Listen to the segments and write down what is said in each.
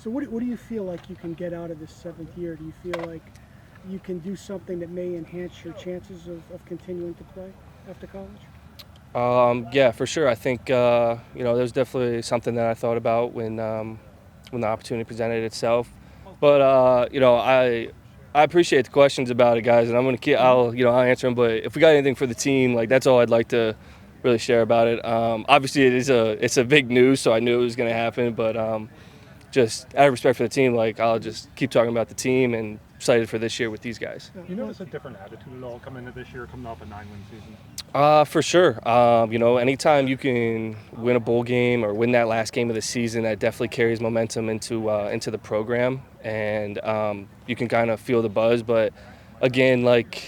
So what do you feel like you can get out of this seventh year? Do you feel like you can do something that may enhance your chances of continuing to play after college? Yeah, for sure. I think that was definitely something that I thought about when the opportunity presented itself. But I appreciate the questions about it, guys, and I'm gonna keep. I'll answer them. But if we got anything for the team, like that's all I'd like to really share about it. Obviously, it's a big news, so I knew it was gonna happen. But just out of respect for the team, like I'll just keep talking about the team and excited for this year with these guys. You notice a different attitude at all coming into this year, coming off a 9-win season? For sure. Anytime you can win a bowl game or win that last game of the season, that definitely carries momentum into the program, and you can kind of feel the buzz. But again, like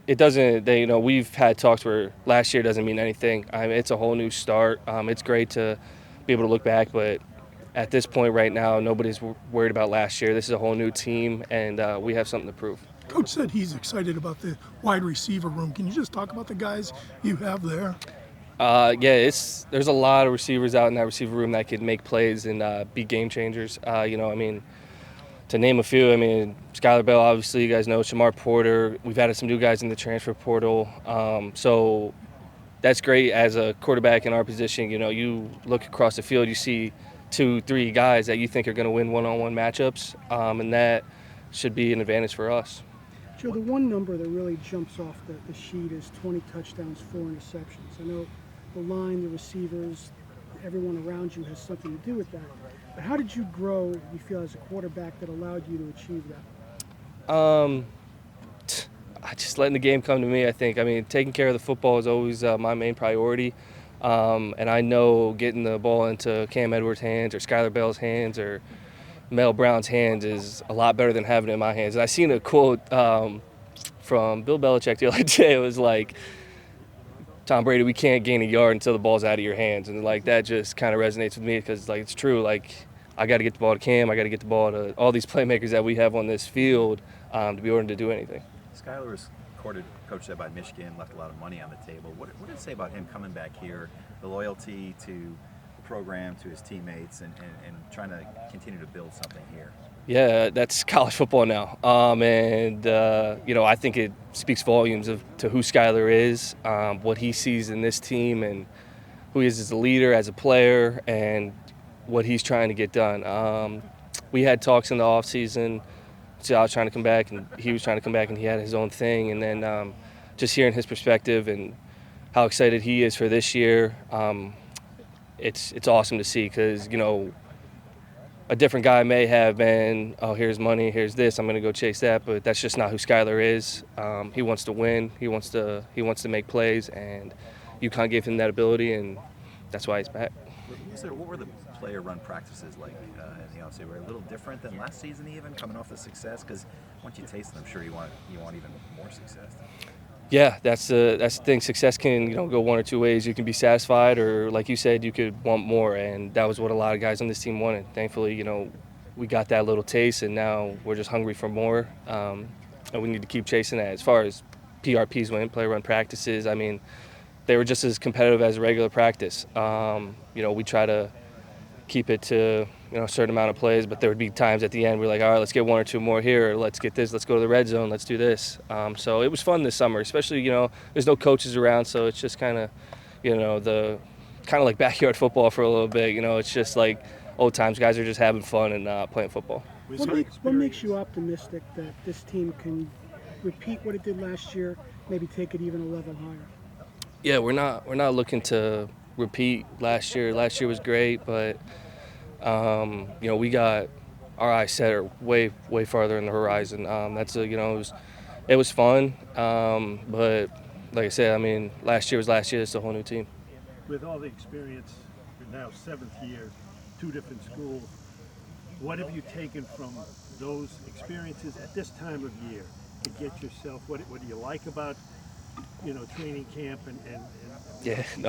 it doesn't. We've had talks where last year doesn't mean anything. I mean, it's a whole new start. It's great to be able to look back, but at this point right now, nobody's worried about last year. This is a whole new team, and we have something to prove. Coach said he's excited about the wide receiver room. Can you just talk about the guys you have there? There's a lot of receivers out in that receiver room that could make plays and be game changers. To name a few, Skylar Bell, obviously, you guys know, Shamar Porter. We've added some new guys in the transfer portal. So that's great as a quarterback in our position. You look across the field, you see 2-3 guys that you think are going to win one-on-one matchups, and that should be an advantage for us. Joe, the one number that really jumps off the sheet is 20 touchdowns, 4 interceptions. I know the line, the receivers, everyone around you has something to do with that. But how did you grow, you feel, as a quarterback that allowed you to achieve that? I just letting the game come to me, I think. Taking care of the football is always my main priority. And I know getting the ball into Cam Edwards' hands or Skylar Bell's hands or Mel Brown's hands is a lot better than having it in my hands. And I seen a quote from Bill Belichick the other day. It was like, Tom Brady, we can't gain a yard until the ball's out of your hands. And like that just kind of resonates with me because like it's true. Like I got to get the ball to Cam. I got to get the ball to all these playmakers that we have on this field to be able to do anything. Skylar was coached by Michigan, left a lot of money on the table. What did it say about him coming back here, the loyalty to the program, to his teammates, and trying to continue to build something here? Yeah, that's college football now. I think it speaks volumes to who Skylar is, what he sees in this team, and who he is as a leader, as a player, and what he's trying to get done. We had talks in the offseason. So I was trying to come back, and he was trying to come back, and he had his own thing. And then just hearing his perspective and how excited he is for this year, it's awesome to see because, a different guy may have been, oh, here's money, here's this, I'm going to go chase that, but that's just not who Skylar is. He wants to win, he wants to make plays, and UConn gave him that ability, and that's why he's back. What were the player-run practices like in the offseason? Were they a little different than last season, even coming off the success? Because once you taste them, I'm sure you want even more success. Yeah, that's the thing. Success can go one or two ways. You can be satisfied, or like you said, you could want more, and that was what a lot of guys on this team wanted. Thankfully, we got that little taste, and now we're just hungry for more, and we need to keep chasing that. As far as PRPs went, player-run practices, they were just as competitive as a regular practice. We try to keep it to a certain amount of plays, but there would be times at the end we're like, all right, let's get one or two more here, or let's get this, let's go to the red zone, let's do this. So it was fun this summer, especially there's no coaches around, so it's just kind of like backyard football for a little bit. It's just like old times. Guys are just having fun and playing football. What makes you optimistic that this team can repeat what it did last year, maybe take it even a level higher? Yeah, we're not looking to repeat last year. Last year was great, but we got our eyes set way farther in the horizon. It was fun, but like I said, last year was last year. It's a whole new team. With all the experience, you're now 7th year, 2 different schools. What have you taken from those experiences at this time of year to get yourself? What do you like about training camp and getting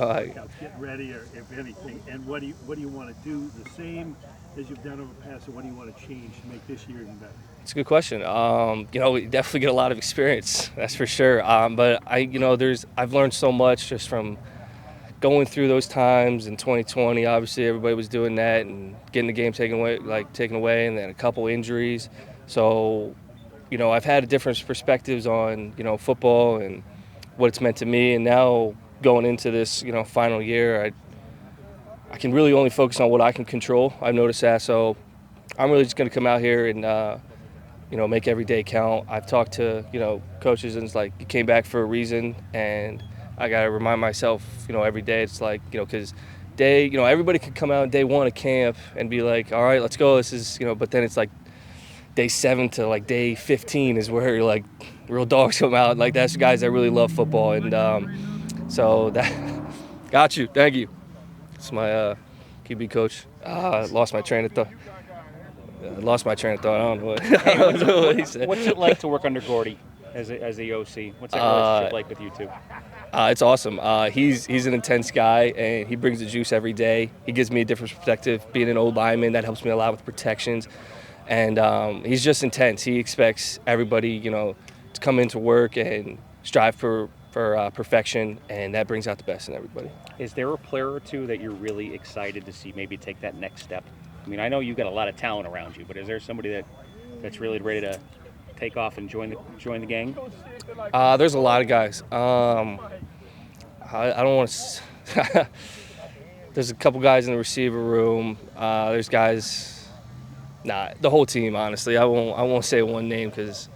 ready, or if anything, and what do you want to do the same as you've done over the past, and what do you want to change to make this year even better? It's a good question. We definitely get a lot of experience, that's for sure. But I've learned so much just from going through those times in 2020, obviously everybody was doing that and getting the game taken away, and then a couple injuries. So, I've had different perspectives on, football and what it's meant to me. And now going into this, final year, I can really only focus on what I can control. I've noticed that. So I'm really just going to come out here and, make every day count. I've talked to, coaches, and it's like, you came back for a reason, and I got to remind myself, every day. It's like, because everybody could come out on day one of camp and be like, all right, let's go. This is, but then it's like day 7 to like day 15 is where like real dogs come out. Like, that's guys that really love football. And so that got you. Thank you. It's my QB coach. Lost my train of thought. I don't know what he said. What's it like to work under Gordy as the OC? What's that relationship like with you two? It's awesome. He's an intense guy, and he brings the juice every day. He gives me a different perspective. Being an old lineman, that helps me a lot with protections. And he's just intense. He expects everybody, to come into work and strive for perfection, and that brings out the best in everybody. Is there a player or two that you're really excited to see maybe take that next step? I mean, I know you've got a lot of talent around you, but is there somebody that's really ready to take off and join the gang? There's a lot of guys. I don't want to. There's a couple guys in the receiver room. There's guys. The whole team. Honestly, I won't say one name because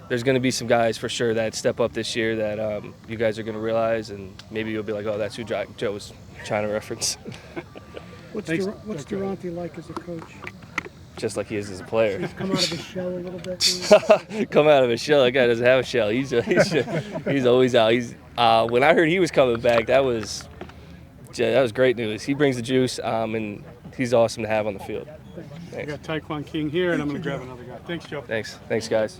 there's going to be some guys for sure that step up this year that you guys are going to realize, and maybe you'll be like, oh, that's who Joe was trying to reference. What's Durante like as a coach? Just like he is as a player. He's come out of his shell a little bit. Come out of his shell. That guy doesn't have a shell. He's always out. When I heard he was coming back, that was great news. He brings the juice, and he's awesome to have on the field. I got Taekwon King here, and I'm going to grab another guy. Thanks, Joe. Thanks, guys.